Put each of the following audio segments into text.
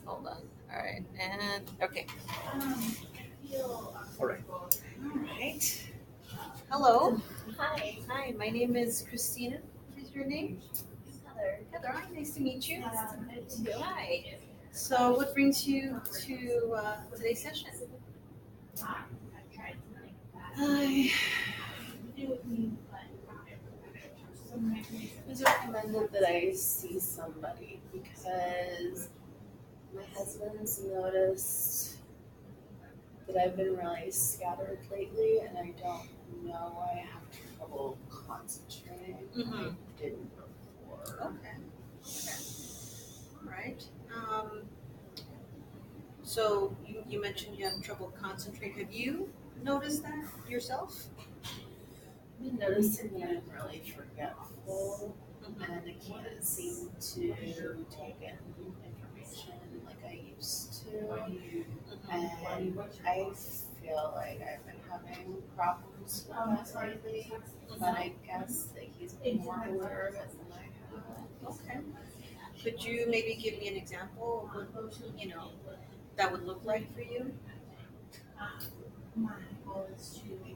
Hold on. All right. And okay. All right. All right. Hello. Hi. My name is Cristina. What is your name? Heather. Hi. Nice to meet you. Hi. So, what brings you to today's session? I was recommended that I see somebody because my husband's noticed that I've been really scattered lately and I don't know why I have trouble concentrating. Mm-hmm. I didn't before. Okay. Okay. All right. So you mentioned you have trouble concentrating. Have you noticed that yourself? I've been noticing that I'm really forgetful and I can't seem to take in information like I used to. And I feel like I've been having problems with that lately, but I guess that he's more aware of it than I have. Okay. Could you maybe give me an example of what that would look like for you? I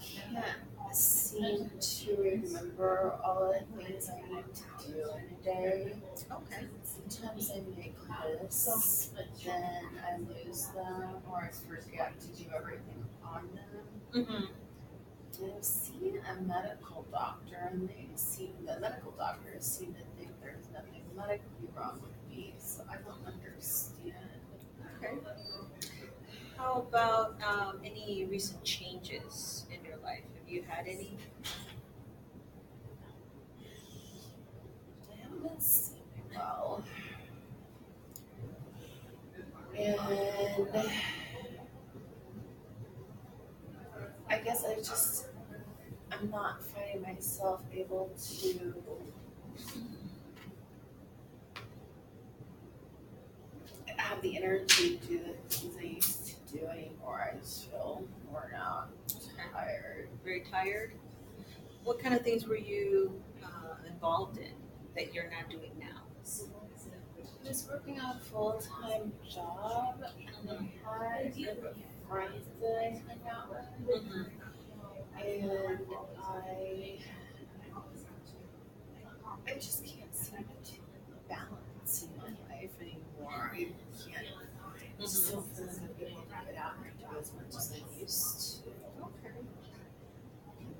can't seem to remember all the things I need to do in a day. Okay. Sometimes I make lists, but then I lose them or I forget to do everything on them. Mm-hmm. I've seen a medical doctor, and the medical doctors seem to think there's nothing medically wrong with me, so I don't understand. Okay. How about any recent changes in your life? Have you had any? I haven't been sleeping well, and I guess I'm not finding myself able to have the energy to do the things I used to do anymore. I just feel worn out, tired. Very tired. What kind of things were you involved in that you're not doing now? I was working on a full-time job, and I had a group of friends that I hung out with, Mm-hmm. and I just can't seem to balance in my life anymore. I still feel like I'm able to get out and do as much as I used to. Okay.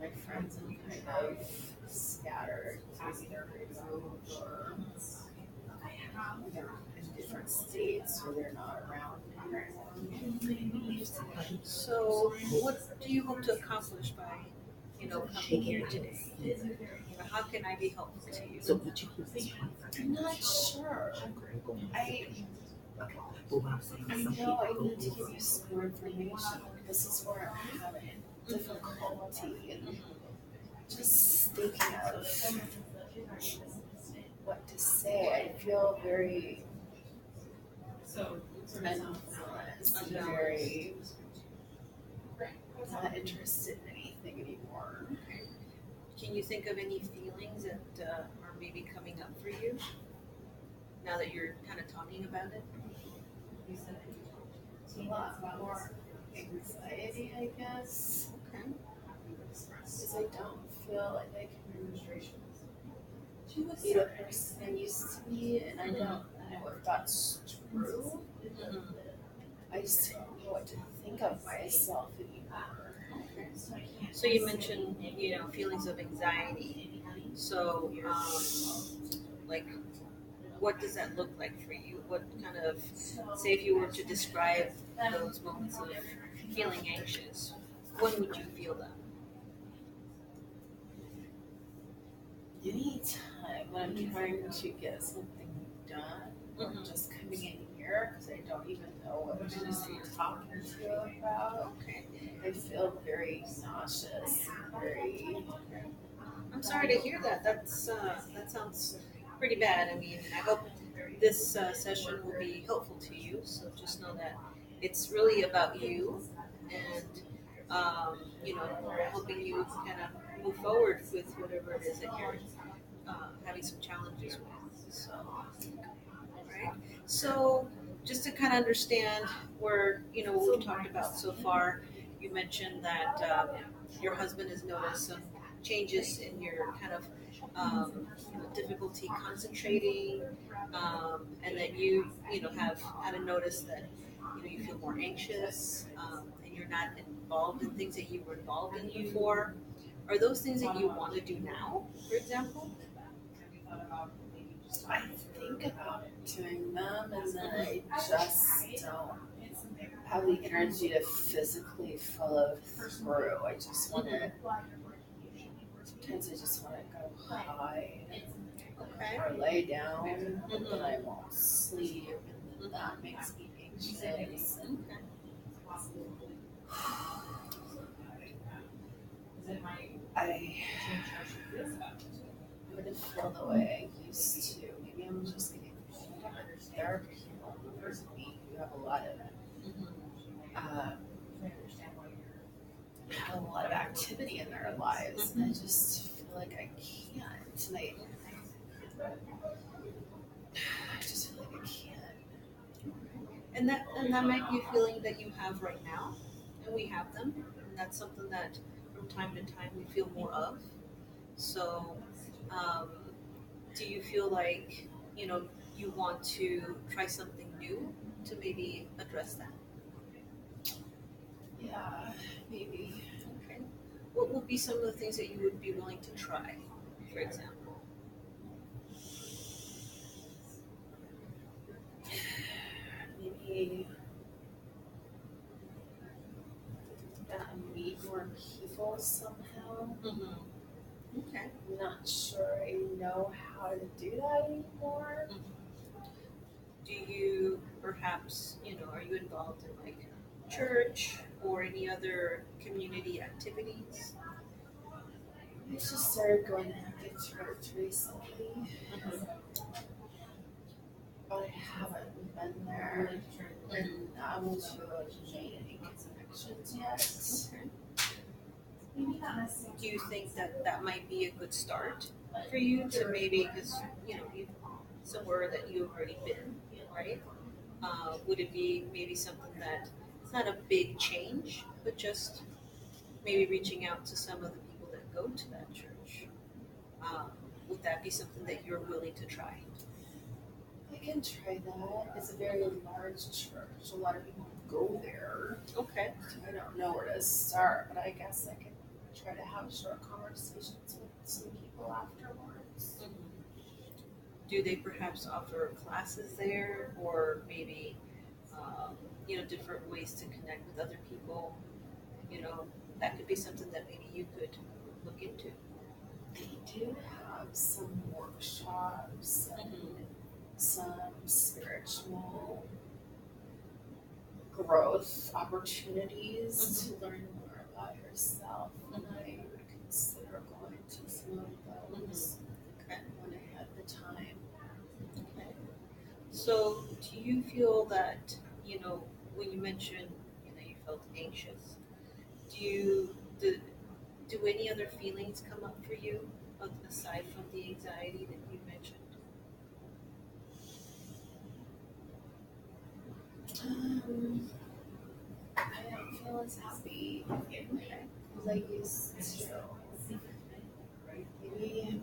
My friends are kind of scattered, either removed or they're in different states or they're not around anymore. So, what do you hope to accomplish by, coming here today? How can I be helpful to you? I'm not sure. I know I need to give you some more information. This is where I'm having difficulty in just thinking of what to say. I feel very unbalanced, very not interested in anything anymore. Can you think of any feelings that are maybe coming up for you now that you're kind of talking about it? A lot more anxiety, I guess, Okay. because I don't feel like I can be the person I used to be, and I don't know if that's true. Mhm. I just don't know what to think of myself anymore. So you mentioned, feelings of anxiety. So, like, what does that look like for you? What kind of, say, if you were to describe those moments of feeling anxious, when would you feel them? Anytime when I'm trying to get something done, or just coming in here because I don't even know what to talk to you about, Okay. I feel very nauseous, very. I'm sorry to hear that. That sounds pretty bad. I mean, I hope this session will be helpful to you. So just know that it's really about you, and helping you kind of move forward with whatever it is that you're having some challenges with. So, all right. So, just to kind of understand where, what we've talked about so far. You mentioned that your husband has noticed some changes in your kind of difficulty concentrating, and that you have kind of noticed that you feel more anxious, and you're not involved in things that you were involved in before. Are those things that you want to do now, for example? I think about doing them and then I just don't have the energy to physically follow through. I just want to, sometimes I just want to go high Okay. or lay down, and then Mhm. I won't sleep, and then that makes me anxious. And Okay. I wouldn't feel the way I used to. Maybe I'm just getting therapy for me who have a lot of Mhm. um, have a lot of activity in their lives, and I just feel like I can't. And I just feel like I can't. And that might be a feeling that you have right now, and we have them, and that's something that from time to time we feel more of. So, um, do you feel like you want to try something new to maybe address that? Yeah, maybe. Okay. What would be some of the things that you would be willing to try, for example? Maybe meet more people somehow. Mm-hmm. Okay. I'm not sure I know how to do that anymore. Do you perhaps, are you involved in like church or any other community activities? I just started going to church recently, Mhm. but I haven't been there and I will made any connections yet. Okay. Do you think that that might be a good start for you to maybe, because you somewhere that you've already been, right? Would it be maybe something that it's not a big change, but just maybe reaching out to some of the people that go to that church? Um, would that be something that you're willing to try? I can try that. It's a very large church. A lot of people go there. Okay. I don't know where to start, but I guess I could try to have short conversations with some people afterwards. Do they perhaps offer classes there, or maybe different ways to connect with other people? You know, that could be something that maybe you could look into. They do have some workshops and some spiritual growth opportunities to learn more about yourself, and I would consider going to some of those Okay. when I had the time. Okay. So, do you feel that when you mentioned you felt anxious, do you do any other feelings come up for you aside from the anxiety that you mentioned? I don't feel as happy as I used to. Maybe,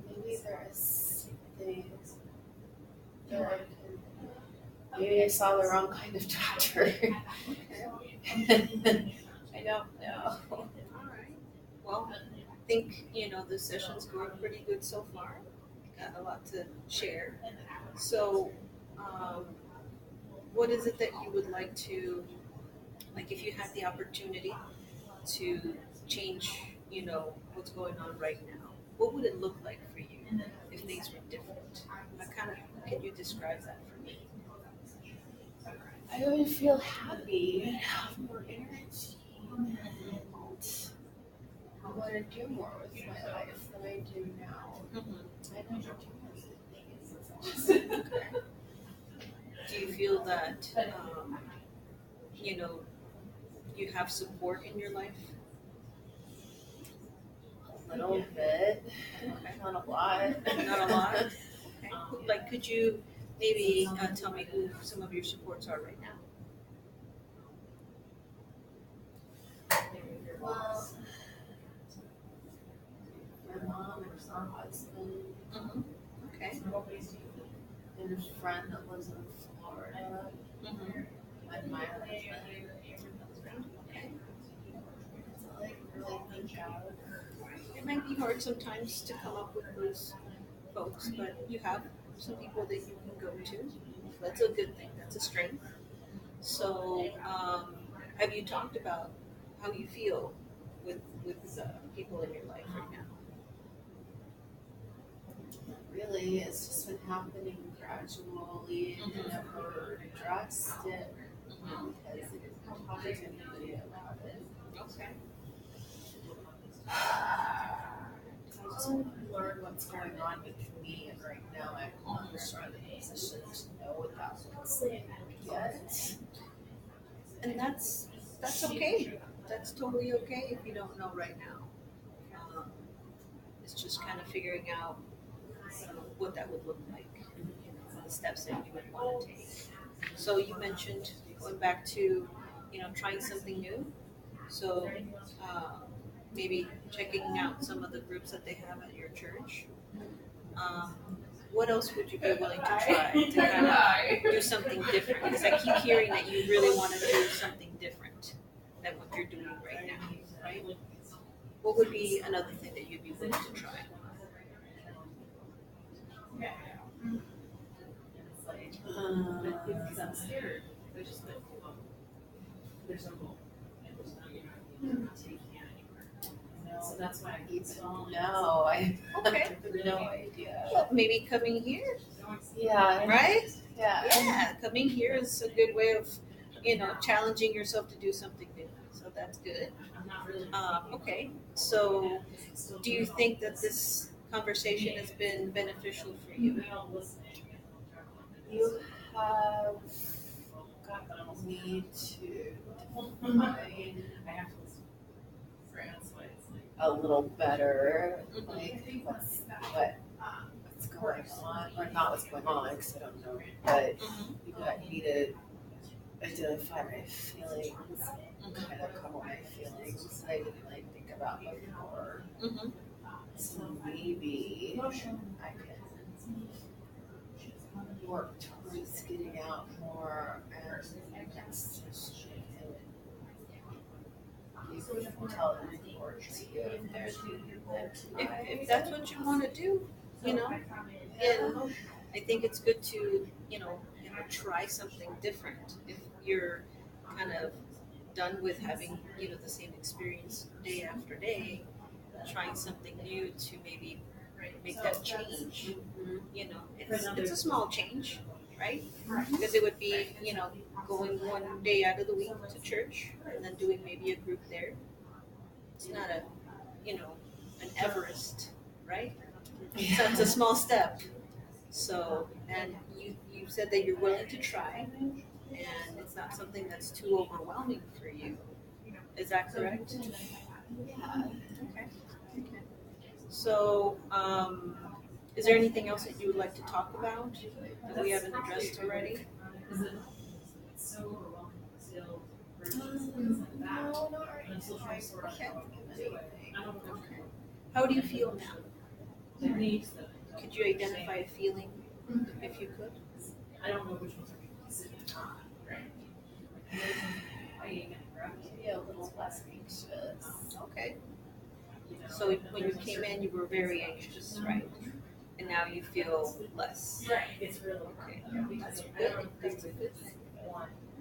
maybe there's things that I can. Maybe I saw the wrong kind of doctor. I don't know. All right. Well, I think the session's going pretty good so far. Got a lot to share. So, um, what is it that you would like to, like, if you had the opportunity to change, what's going on right now? What would it look like for you if things were different? Kind of, can you describe that for me? I would feel happy and have more energy, and I want to do more with my life than I do now. I never do anything. Do you feel that, you know, you have support in your life? A little bit, Okay. not a lot. Not a lot? Okay. Like, could you maybe tell me who some of your supports are right now. Well, my mom and her husband Mm-hmm. Okay. and a friend that lives in Florida Mm-hmm. and my husband. Okay. So like really think out. It might be hard sometimes to come up with those folks, but you have some people that you can go to. That's a good thing. That's a strength. So, have you talked about how you feel with people in your life right now? Really, it's just been happening gradually and Mhm. never addressed it Mhm. because I didn't talk to anybody about it. Okay. I just want to learn what's going on with me, and right now I'm not sure in the position to know what that looks like yet. And that's okay. That's totally okay if you don't know right now. It's just kind of figuring out what that would look like, the steps that you would want to take. So you mentioned going back to, trying something new. So uh, maybe checking out some of the groups that they have at your church. Um, what else would you be willing to try to kind of do something different? Because I keep hearing that you really want to do something different than what you're doing right now, right? What would be another thing that you'd be willing to try? No, I Okay. have no idea. Well, maybe coming here, Yeah, right? yeah. Yeah, coming here is a good way of, challenging yourself to do something new. So that's good. Okay, so do you think that this conversation has been beneficial for you? You have got me to define a little better, like what's going on, or not what's going on, because I don't know, but Mhm. you got me to identify my feelings, kind of cover my feelings that I didn't like think about before. Mhm. So maybe I can work towards getting out more and next session and tell them or to you if there's If that's what you want to do, and I think it's good to, try something different. If you're kind of done with having, the same experience day after day, trying something new to maybe make that change. It's a small change, right? Because it would be, going one day out of the week to church and then doing maybe a group there. It's not an Everest, right? So it's a small step. So, and you said that you're willing to try, and it's not something that's too overwhelming for you. Is that correct? Yeah. Okay. Okay. So, is there anything else that you would like to talk about that we haven't addressed already? No, not right now. Okay. Anything. Okay. How do you feel now? Could you identify a feeling if you could? Maybe a little less anxious. Okay. So when you came in, you were very anxious, right? And now you feel less. Okay. That's good. That's a good thing.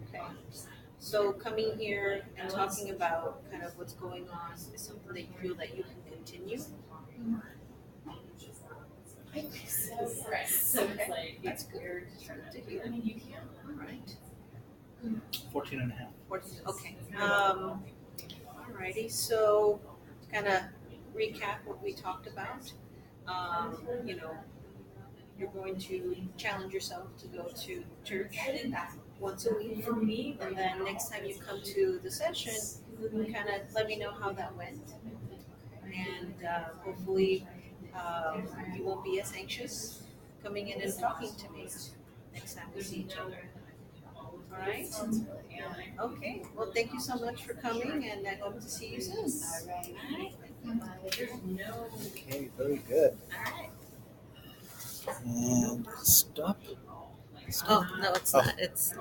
Okay. So coming here and talking about kind of what's going on is something that you feel that you can continue. I think so. Yes. Okay. That's good. Good to hear. All right. 14 and a half. Okay. Alrighty. So, to kind of recap what we talked about. You know, you're going to challenge yourself to go to church once a week, and then next time you come to the session, kind of let me know how that went, and hopefully you won't be as anxious coming in and talking to me. next time we see each other. All right. Sounds really good. Okay. Well, thank you so much for coming, and I hope to see you soon. All right. Bye. Okay, very good. All right. And stop. Oh no, it's Oh. not. It's